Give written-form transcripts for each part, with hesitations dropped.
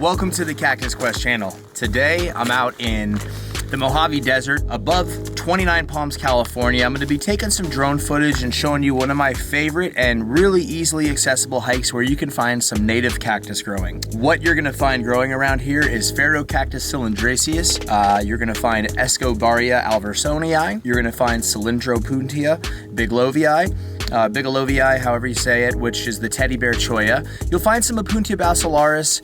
Welcome to the Cactus Quest channel. Today I'm out in the Mojave Desert above 29 Palms, California. I'm going to be taking some drone footage and showing you one of my favorite and really easily accessible hikes where you can find some native cactus growing. What you're going to find growing around here is Phaerocactus cylindraceus. You're going to find Escobaria alversonii. You're going to find Cylindropuntia bigelovii. Bigelovii, however you say it, which is the teddy bear cholla. You'll find some Opuntia basilaris,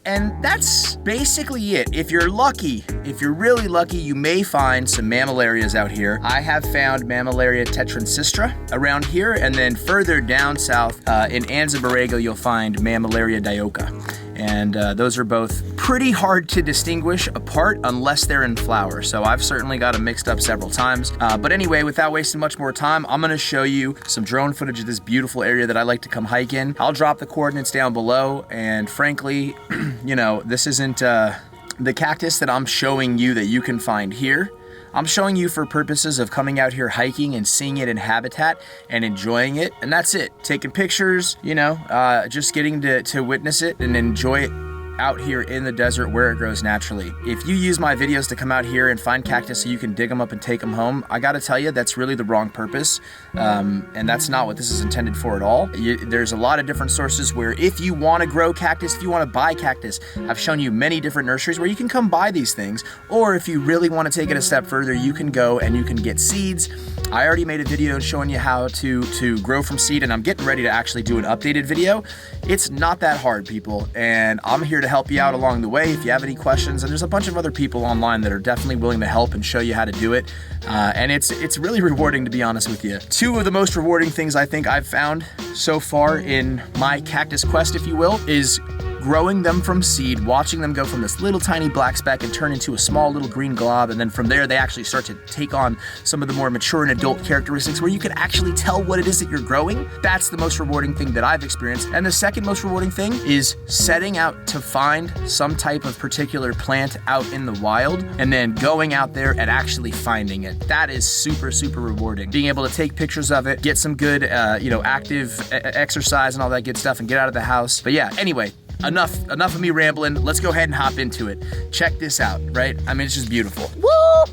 and that's basically it. If you're lucky, if you're really lucky, you may find some mammillarias out here. I have found Mammillaria tetransistra around here, and then further down south in Anza Borrego, you'll find Mammillaria dioica. And those are both pretty hard to distinguish apart unless they're in flower. So I've certainly got them mixed up several times. But anyway, without wasting much more time, I'm gonna show you some drone footage of this beautiful area that I like to come hike in. I'll drop the coordinates down below. And frankly, you know, this isn't the cactus that I'm showing you that you can find here. I'm showing you for purposes of coming out here hiking and seeing it in habitat and enjoying it, and that's it. Taking pictures, you know, just getting to witness it and enjoy it out here in the desert where it grows naturally. If you use my videos to come out here and find cactus so you can dig them up and take them home, I gotta tell you, that's really the wrong purpose, and that's not what this is intended for at all. There's a lot of different sources where if you want to grow cactus, if you want to buy cactus, I've shown you many different nurseries where you can come buy these things, or if you really want to take it a step further, you can go and you can get seeds. I already made a video showing you how to grow from seed, and I'm getting ready to actually do an updated video. It's not that hard, people, and I'm here to help you out along the way if you have any questions, and there's a bunch of other people online that are definitely willing to help and show you how to do it, and it's really rewarding, to be honest with you. Two of the most rewarding things I think I've found so far in my cactus quest, if you will, is growing them from seed, watching them go from this little tiny black speck and turn into a small little green glob, and then from there they actually start to take on some of the more mature and adult characteristics where you can actually tell what it is that you're growing. That's the most rewarding thing that I've experienced. And the second most rewarding thing is setting out to find some type of particular plant out in the wild and then going out there and actually finding it. That is super, super rewarding. Being able to take pictures of it, get some good, active exercise and all that good stuff and get out of the house. But yeah, anyway, Enough of me rambling. Let's go ahead and hop into it. Check this out, right? I mean, it's just beautiful. Woo!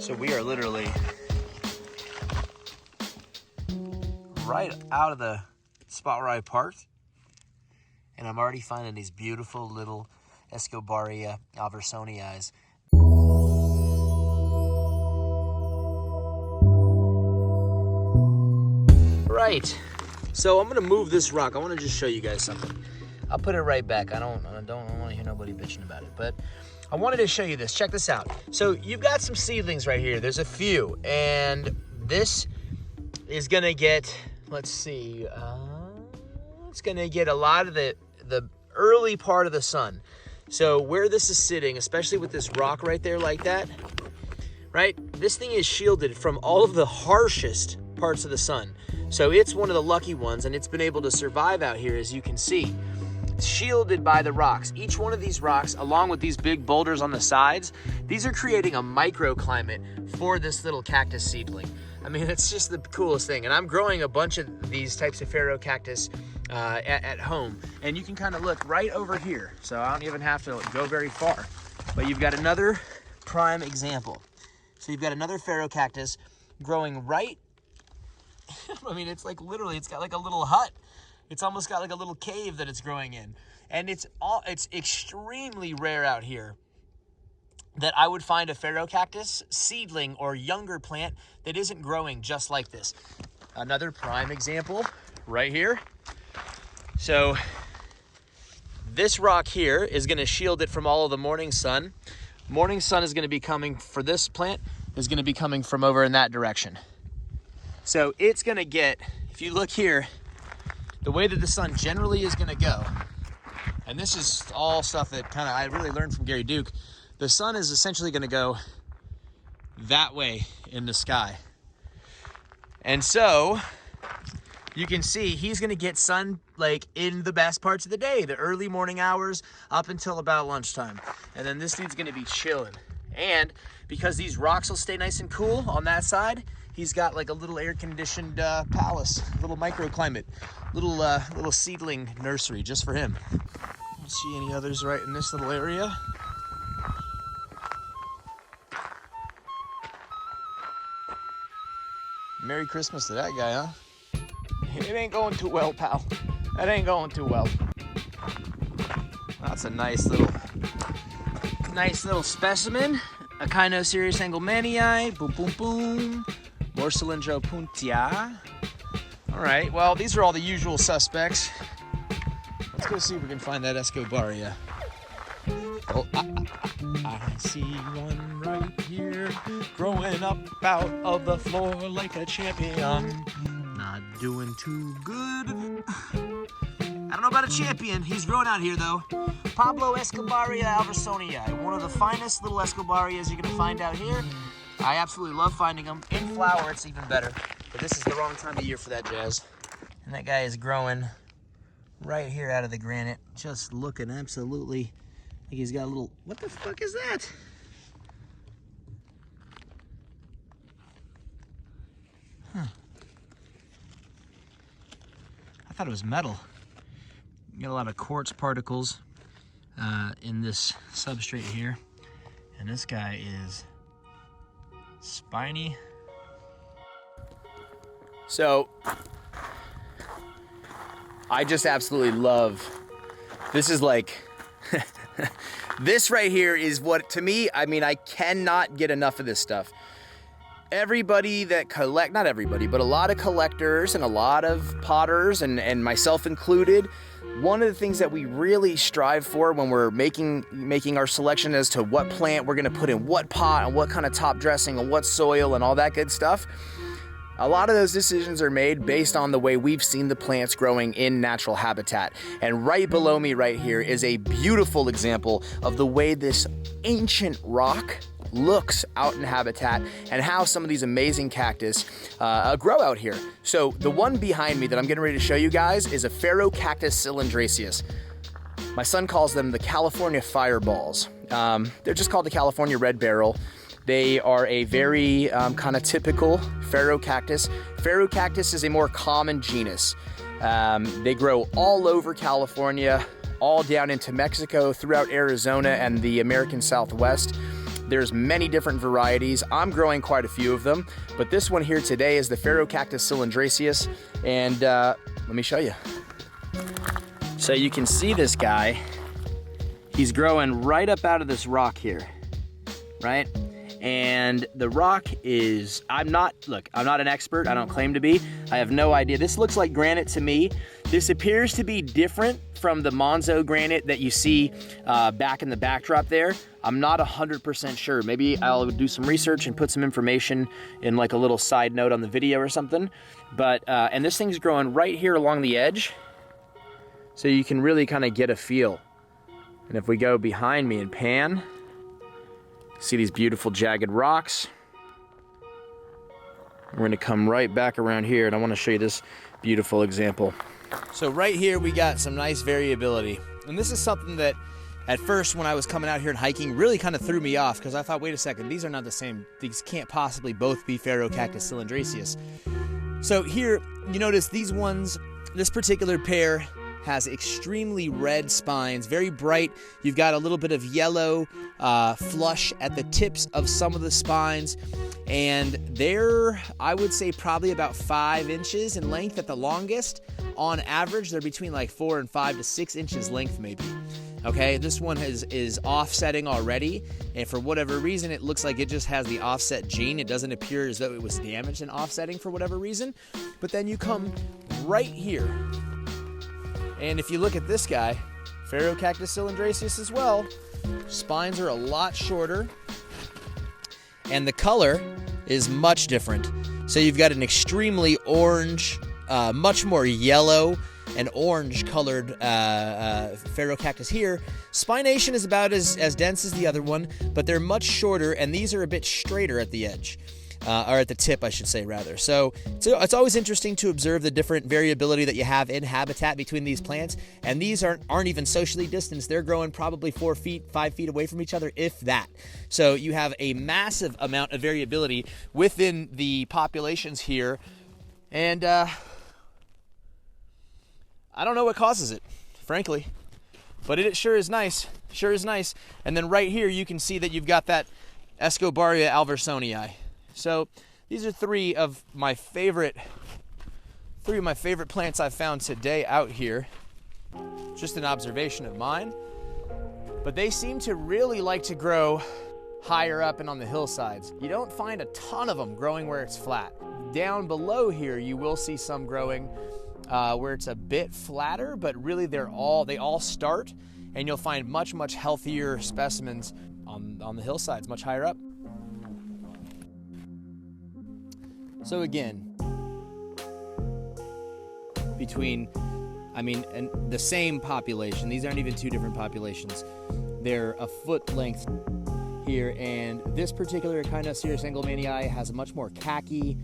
So we are literally right out of the spot where I parked, and I'm already finding these beautiful little Escobaria alversonii. Right. So I'm gonna move this rock. I wanna just show you guys something. I'll put it right back. I don't wanna hear nobody bitching about it, but I wanted to show you this. Check this out. So you've got some seedlings right here. There's a few, and this is gonna get, let's see, it's gonna get a lot of the early part of the sun. So where this is sitting, especially with this rock right there like that, right? This thing is shielded from all of the harshest parts of the sun. So it's one of the lucky ones, and it's been able to survive out here, as you can see. It's shielded by the rocks. Each one of these rocks, along with these big boulders on the sides, these are creating a microclimate for this little cactus seedling. I mean, it's just the coolest thing. And I'm growing a bunch of these types of Phaerocactus at home. And you can kind of look right over here. So I don't even have to go very far. But you've got another prime example. So you've got another Phaerocactus growing right, I mean, it's like literally, it's got like a little hut. It's almost got like a little cave that it's growing in. And it's extremely rare out here that I would find a Phaerocactus seedling or younger plant that isn't growing just like this. Another prime example right here. So this rock here is gonna shield it from all of the morning sun. Morning sun is gonna be coming, for this plant, is gonna be coming from over in that direction. So it's gonna get, if you look here, the way that the sun generally is gonna go, and this is all stuff that I really learned from Gary Duke, the sun is essentially gonna go that way in the sky. And so you can see he's gonna get sun like in the best parts of the day, the early morning hours up until about lunchtime. And then this dude's gonna be chilling. And because these rocks will stay nice and cool on that side, he's got like a little air-conditioned palace, little microclimate, little seedling nursery just for him. see any others right in this little area. Merry Christmas to that guy, huh? It ain't going too well, pal. That ain't going too well. That's a nice little specimen. Echinocereus engelmannii. Boom, boom, boom. Morcylindropuntia. All right, well, these are all the usual suspects. Let's go see if we can find that Escobaria. Oh, I see one right here, growing up out of the floor like a champion. Not doing too good. I don't know about a champion. He's growing out here, though. Pablo Escobaria alversonii, one of the finest little Escobarias you're gonna find out here. I absolutely love finding them. In flower, it's even better. But this is the wrong time of year for that jazz. And that guy is growing right here out of the granite, just looking absolutely like he's got a little, what the fuck is that? Huh. I thought it was metal. You got a lot of quartz particles in this substrate here. And this guy is spiny. So, I just absolutely love, this is like, this right here is what, to me, I mean, I cannot get enough of this stuff. Everybody that not everybody, but a lot of collectors and a lot of potters, and myself included, one of the things that we really strive for when we're making our selection as to what plant we're gonna put in what pot and what kind of top dressing and what soil and all that good stuff, a lot of those decisions are made based on the way we've seen the plants growing in natural habitat. And right below me right here is a beautiful example of the way this ancient rock looks out in habitat and how some of these amazing cactus grow out here. So the one behind me that I'm getting ready to show you guys is a Cactus cylindraceus. My son calls them the California fireballs. They're just called the California red barrel. They are a very kind of typical Cactus. Cactus is a more common genus. They grow all over California, all down into Mexico, throughout Arizona and the American Southwest. There's many different varieties. I'm growing quite a few of them, but this one here today is the Cactus cylindraceus, and let me show you. So you can see this guy. He's growing right up out of this rock here, right? And the rock is, I'm not an expert, I don't claim to be. I have no idea. This looks like granite to me. This appears to be different from the Monzo granite that you see back in the backdrop there. I'm not 100% sure. Maybe I'll do some research and put some information in like a little side note on the video or something. But, and this thing's growing right here along the edge. So you can really kind of get a feel. And if we go behind me and pan, see these beautiful jagged rocks. We're gonna come right back around here and I wanna show you this beautiful example. So right here we got some nice variability. And this is something that at first when I was coming out here and hiking really kind of threw me off because I thought, wait a second, these are not the same. These can't possibly both be Cactus cylindraceus. So here, you notice these ones, this particular pair has extremely red spines, very bright. You've got a little bit of yellow flush at the tips of some of the spines. And they're, I would say, probably about 5 inches in length at the longest. On average, they're between like 4 and 5 to 6 inches length maybe. Okay, this one is offsetting already, and for whatever reason, it looks like it just has the offset gene. It doesn't appear as though it was damaged in offsetting for whatever reason. But then you come right here, and if you look at this guy, Cactus cylindraceus as well, spines are a lot shorter, and the color is much different. So you've got an extremely orange, much more yellow and orange colored Cactus here. Spination is about as dense as the other one, but they're much shorter, and these are a bit straighter at the edge. Or at the tip, I should say, rather. So it's always interesting to observe the different variability that you have in habitat between these plants, and these aren't even socially distanced. They're growing probably 4 feet, 5 feet away from each other, if that. So you have a massive amount of variability within the populations here, and I don't know what causes it, frankly. but it sure is nice. Sure is nice. And then right here you can see that you've got that Escobaria alversonii. So these are three of my favorite plants I've found today out here. Just an observation of mine. But they seem to really like to grow higher up and on the hillsides. You don't find a ton of them growing where it's flat. Down below here, you will see some growing where it's a bit flatter, but really they all start, and you'll find much, much healthier specimens on the hillsides, much higher up. So again, and the same population, these aren't even two different populations. They're a foot length here, and this particular kind of Echinocerius engelmannii has a much more khaki,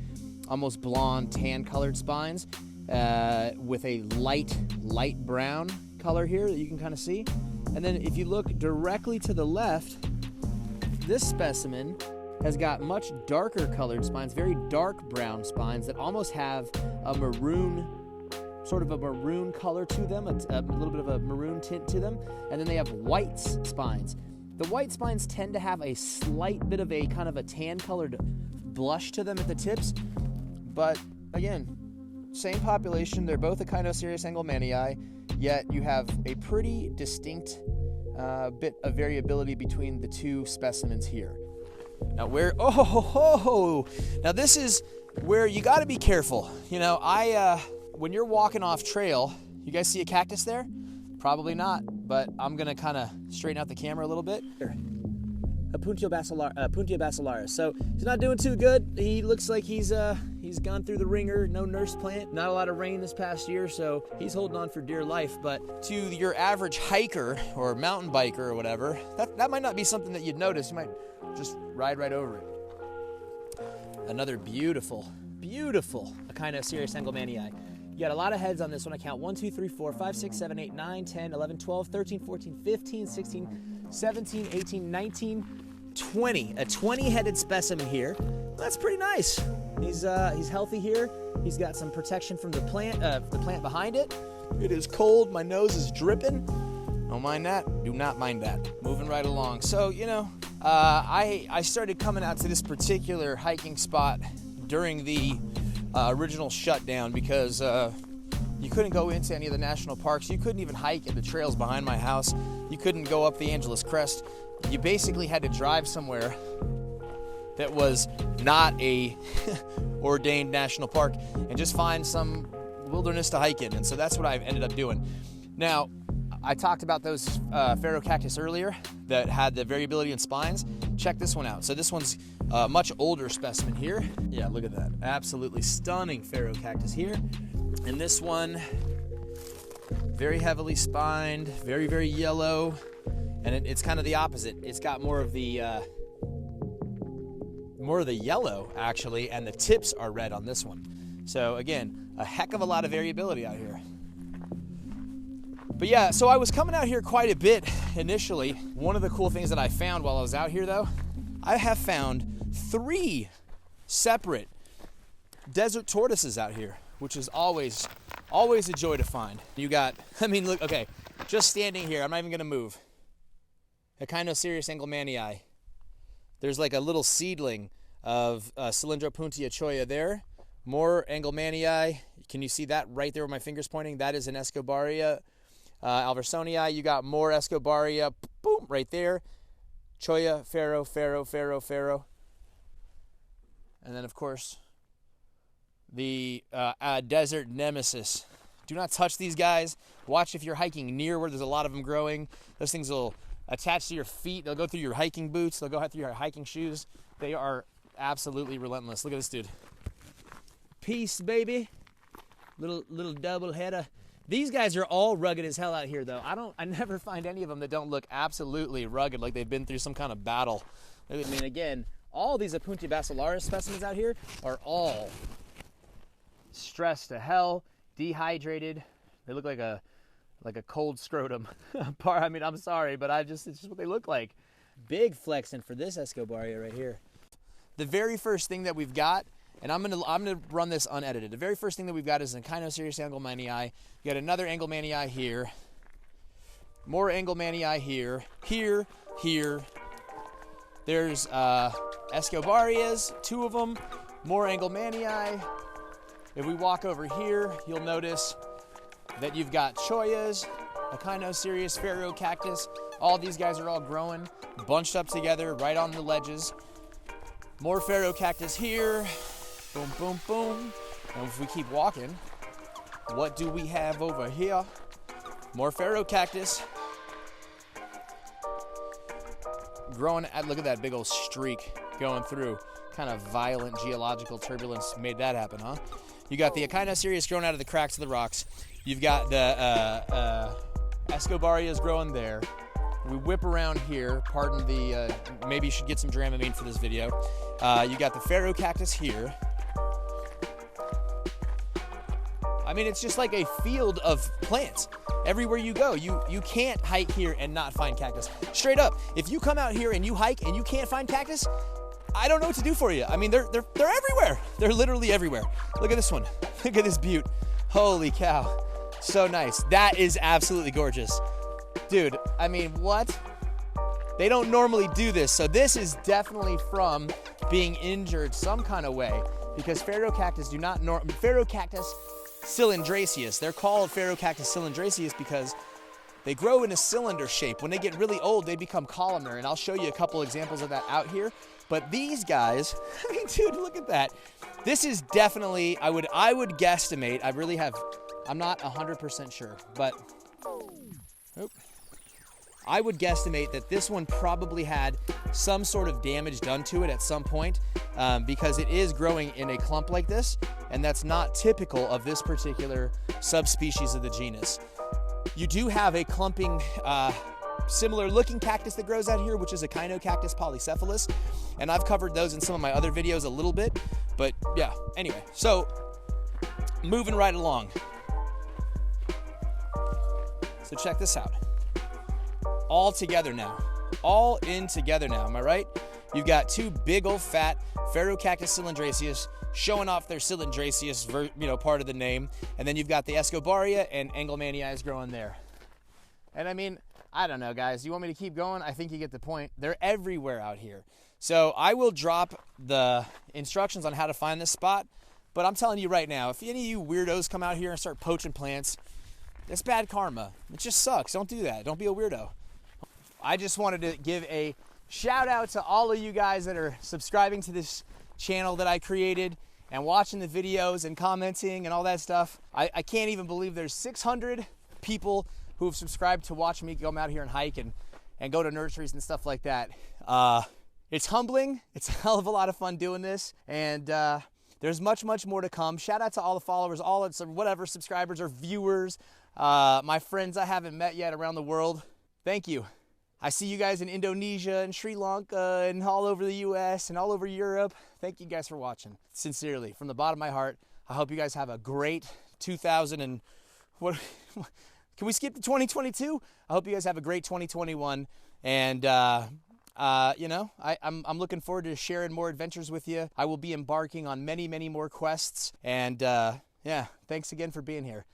almost blonde, tan-colored spines with a light brown color here that you can kind of see. And then if you look directly to the left, this specimen has got much darker colored spines, very dark brown spines that almost have a maroon, sort of a maroon color to them, a little bit of a maroon tint to them. And then they have white spines. The white spines tend to have a slight bit of a kind of a tan colored blush to them at the tips. But again, same population, they're both Echinocerius engelmannii, yet you have a pretty distinct bit of variability between the two specimens here. Now now this is where you got to be careful. You know, when you're walking off trail, you guys see a cactus there? Probably not, but I'm gonna kind of straighten out the camera a little bit. Puntio basilaris. So he's not doing too good. He looks like he's gone through the ringer. No nurse plant, not a lot of rain this past year, so he's holding on for dear life. But to your average hiker or mountain biker or whatever, that might not be something that you'd notice. You might just ride right over it. Another beautiful Echinocerius engelmannii. You got a lot of heads on this one. I count 1, 2, 3, 4, 5, 6, 7, 8, 9, 10, 11, 12, 13, 14, 15, 16, 17, 18, 19, 20. A 20-headed specimen here. That's pretty nice. He's healthy here. He's got some protection from the plant behind it. It is cold. My nose is dripping. Don't mind that. Do not mind that. Moving right along. So, you know, I started coming out to this particular hiking spot during the original shutdown because you couldn't go into any of the national parks. You couldn't even hike in the trails behind my house. You couldn't go up the Angeles Crest. You basically had to drive somewhere that was not a ordained national park and just find some wilderness to hike in. And so that's what I've ended up doing. Now, I talked about those ferrocactus earlier that had the variability in spines. Check this one out. So this one's a much older specimen here. Yeah, look at that. Absolutely stunning ferrocactus here. And this one, very heavily spined, very, very yellow. And it's kind of the opposite. It's got more of the yellow, actually, and the tips are red on this one. So again, a heck of a lot of variability out here. But yeah, so I was coming out here quite a bit initially. One of the cool things that I found while I was out here, though, I have found 3 separate desert tortoises out here, which is always a joy to find. You got, I mean, look, okay, just standing here, I'm not even gonna move. Echinocerius engelmannii. There's like a little seedling of Cylindropuntia choya there. More engelmannii. Can you see that right there where my finger's pointing? That is an Escobaria alversonii. You got more Escobaria, boom, right there. Choya, ferro. And then, of course, the desert nemesis. Do not touch these guys. Watch if you're hiking near where there's a lot of them growing. Those things will attach to your feet. They'll go through your hiking boots. They'll go through your hiking shoes. They are absolutely relentless. Look at this dude. Peace, baby. Little double header. These guys are all rugged as hell out here, though. I never find any of them that don't look absolutely rugged, like they've been through some kind of battle. I mean, again, all these Puntio basilaris specimens out here are all stressed to hell, dehydrated. They look like a cold scrotum. I mean, I'm sorry, but it's just what they look like. Big flexing for this Escobaria right here. The very first thing that we've got, and I'm gonna run this unedited. The very first thing that we've got is an Echinocerius engelmannii. You got another engelmannii here. More Engelmannii here, here. There's Escobarias, 2 of them. More Engelmannii. If we walk over here, you'll notice that you've got Choyas, Echinocereus, Pharaoh Cactus. All these guys are all growing, bunched up together right on the ledges. More Pharaoh Cactus here. Boom, boom, boom. And if we keep walking, what do we have over here? More Pharaoh Cactus. Growing, look at that big old streak going through. Kind of violent geological turbulence made that happen, huh? You got the Echinocereus growing out of the cracks of the rocks. You've got the Escobarias growing there. We whip around here. Pardon the, maybe you should get some Dramamine for this video. You got the Pharaoh Cactus here. I mean, it's just like a field of plants. Everywhere you go, you can't hike here and not find cactus. Straight up, if you come out here and you hike and you can't find cactus, I don't know what to do for you. I mean, they're everywhere. They're literally everywhere. Look at this one. Look at this butte. Holy cow. So nice. That is absolutely gorgeous. Dude, I mean, what? They don't normally do this. So this is definitely from being injured some kind of way, because Pharaoh Cactus Pharaoh Cactus Cylindраceus. They're called Pharaoh Cactus Cylindраceus because they grow in a cylinder shape. When they get really old, they become columnar, and I'll show you a couple examples of that out here. But these guys, I mean, dude, look at that. This is definitely, I would guesstimate, I'm not 100% sure, but I would guesstimate that this one probably had some sort of damage done to it at some point, because it is growing in a clump like this, and that's not typical of this particular subspecies of the genus. You do have a clumping, similar looking cactus that grows out here, which is Echinocactus polycephalus, and I've covered those in some of my other videos a little bit, but yeah, anyway, so moving right along. So check this out. All together now. All in together now, am I right? You've got 2 big old fat Pharaoh Cactus Cylindраceus showing off their Cylindраceus, part of the name, and then you've got the Escobaria and Engelmannii growing there. And I mean, I don't know, guys. You want me to keep going? I think you get the point. They're everywhere out here. So I will drop the instructions on how to find this spot, but I'm telling you right now, if any of you weirdos come out here and start poaching plants, it's bad karma. It just sucks. Don't do that. Don't be a weirdo. I just wanted to give a shout out to all of you guys that are subscribing to this channel that I created and watching the videos and commenting and all that stuff. I can't even believe there's 600 people who have subscribed to watch me come out here and hike and go to nurseries and stuff like that. It's humbling. It's a hell of a lot of fun doing this, and there's much more to come. Shout out to all the followers, whatever subscribers or viewers, my friends I haven't met yet around the world. Thank you. I see you guys in Indonesia and Sri Lanka and all over the US and all over Europe. Thank you guys for watching. Sincerely, from the bottom of my heart, I hope you guys have a great 2000 and what? Can we skip to 2022? I hope you guys have a great 2021. And I'm looking forward to sharing more adventures with you. I will be embarking on many more quests. And yeah, thanks again for being here.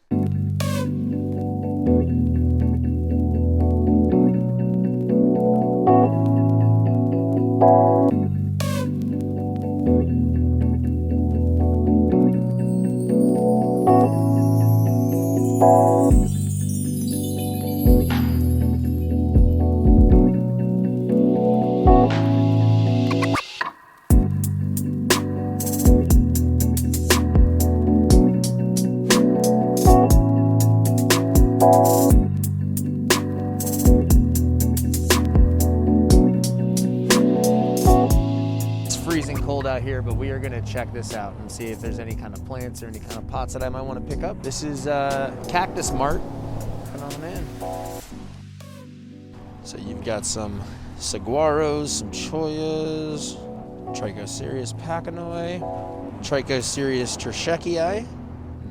Out here, but we are going to check this out and see if there's any kind of plants or any kind of pots that I might want to pick up. This is Cactus Mart. Come on in. So you've got some saguaros, some choyas, Trichocereus pachanoi, Trichocereus terscheckii.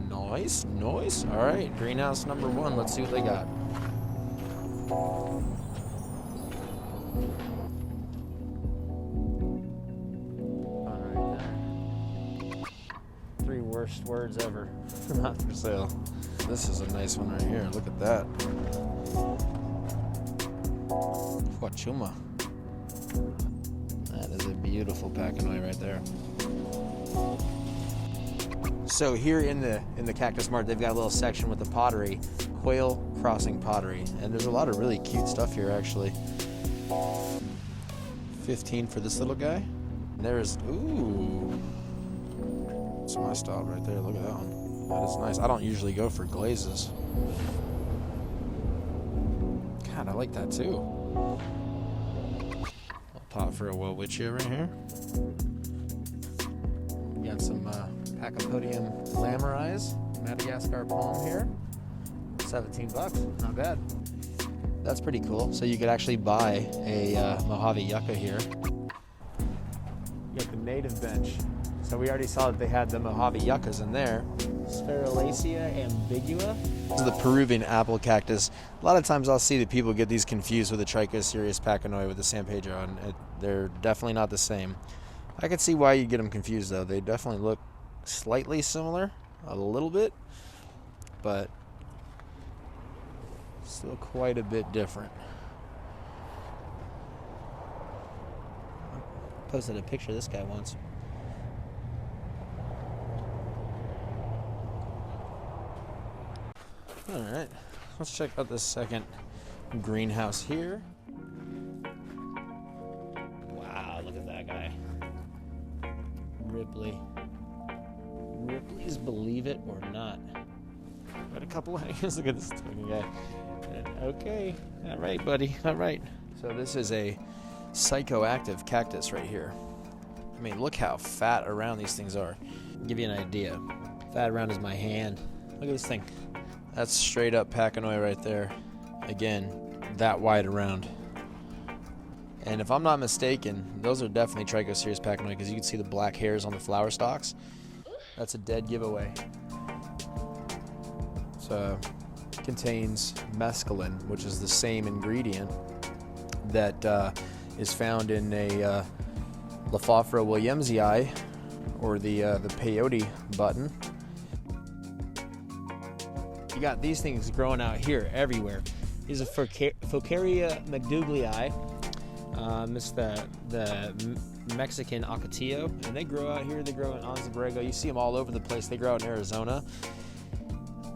Nice. All right, greenhouse number 1. Let's see what they got. Worst words ever. Not for sale. This is a nice one right here. Look at that. Quachuma. That is a beautiful Pacanoy right there. So here in the Cactus Mart, they've got a little section with the pottery, quail crossing pottery, and there's a lot of really cute stuff here actually. 15 for this little guy. And there's, ooh, that's my style right there. Look at that one. That is nice. I don't usually go for glazes. God, I like that too. I'll pop for a Welwitschia right here. We got some Pachypodium glamorized Madagascar palm here. 17 bucks, not bad. That's pretty cool. So you could actually buy a Mojave yucca here. You got the native bench. So we already saw that they had the Mojave yuccas in there. Spherulacea ambigua. This is the Peruvian apple cactus. A lot of times I'll see that people get these confused with the Trichocereus pacanoy with the San Pedro, and they're definitely not the same. I can see why you get them confused though. They definitely look slightly similar, a little bit, but still quite a bit different. I posted a picture of this guy once. All right, let's check out this second greenhouse here. Wow, look at that guy. Ripley's Believe It or Not. Got a couple hangers. Look at this fucking guy. Okay, all right, buddy, all right. So this is a psychoactive cactus right here. I mean, look how fat around these things are. I'll give you an idea. Fat around is my hand. Look at this thing. That's straight up Pacanoy right there. Again, that wide around. And if I'm not mistaken, those are definitely Trichocereus pacanoy because you can see the black hairs on the flower stalks. That's a dead giveaway. So contains mescaline, which is the same ingredient that is found in a Lophophora williamsii, or the peyote button. You got these things growing out here everywhere. These are Focaria McDouglii. It's the Mexican ocotillo, and they grow out here. They grow in Anza Borrego. You see them all over the place. They grow out in Arizona.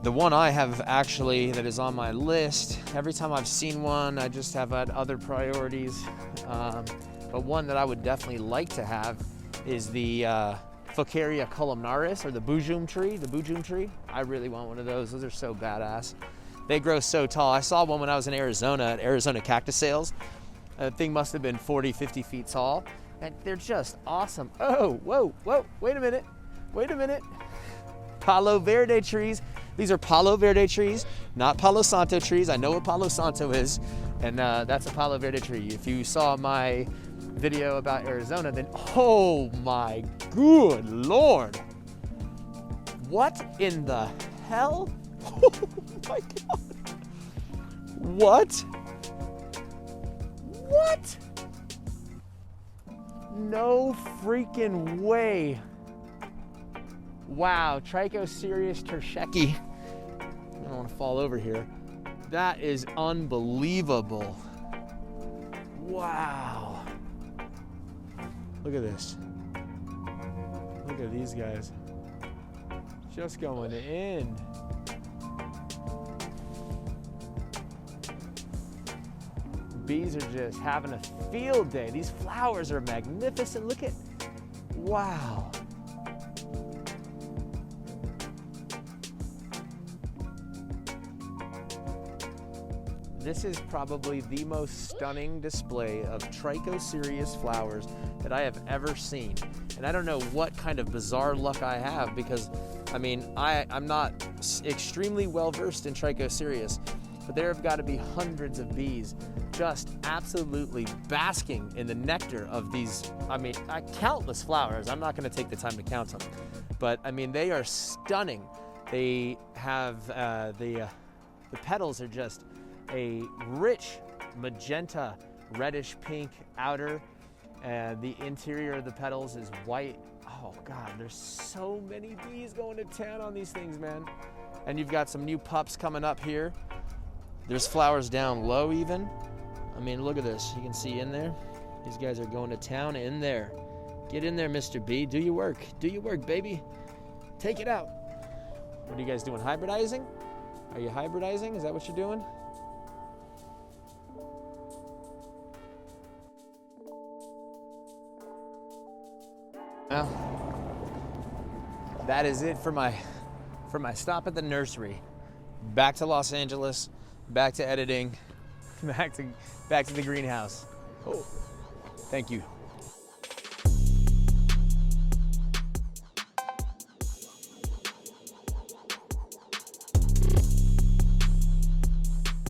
The one I have actually that is on my list, every time I've seen one, I just have had other priorities. But one that I would definitely like to have is the Focaria columnaris, or the bujum tree. I really want one of those. Those are so badass. They grow so tall. I saw one when I was in Arizona at Arizona Cactus Sales. That thing must have been 40, 50 feet tall. And they're just awesome. Oh, whoa, wait a minute. Palo Verde trees. These are Palo Verde trees, not Palo Santo trees. I know what Palo Santo is, and that's a Palo Verde tree. If you saw my video about Arizona, then oh my good Lord. What in the hell? Oh my God. What? No freaking way. Wow, Trichocereus tersheki. I don't want to fall over here. That is unbelievable. Wow. Look at this. Look at these guys. Just going in. Bees are just having a field day. These flowers are magnificent. Look at, wow. This is probably the most stunning display of Trichocereus flowers that I have ever seen. And I don't know what kind of bizarre luck I have, because, I mean, I'm not extremely well versed in Trichocereus, but there have got to be hundreds of bees just absolutely basking in the nectar of these, I mean, countless flowers. I'm not going to take the time to count them, but I mean, they are stunning. They have, the petals are just a rich magenta, reddish pink outer, and the interior of the petals is white. Oh God, there's so many bees going to town on these things, man. And you've got some new pups coming up here. There's flowers down low even. I mean, look at this. You can see in there. These guys are going to town in there. Get in there, Mr. B. Do your work. Do your work, baby. Take it out. What are you guys doing? Hybridizing? Are you hybridizing? Is that what you're doing? Well, that is it for my stop at the nursery. Back to Los Angeles, back to editing, back to the greenhouse. Oh, thank you.